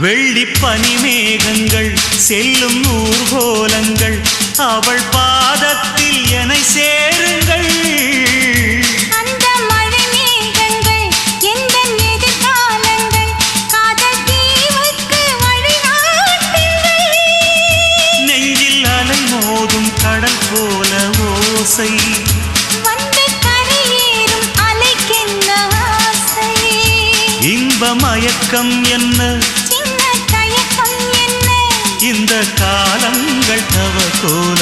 வெள்ளி பனிமேகங்கள் செல்லும் ஊர்கோலங்கள் அவள் பாதத்தில் என்னை சேருங்கள். அந்த மழை மேகங்கள் எந்த எதிர்காலங்கள் காதல் தீவுக்கு வழிகாட்டுங்கள். நெஞ்சில் அலை மோதும் கடல் போல ஓசை வந்து கரையேறும் அலைக்கென்ன ஆசை. இன்ப மயக்கம் என்ன சின்ன தயக்கம் என்ன இந்த காலங்கள் தவ கோல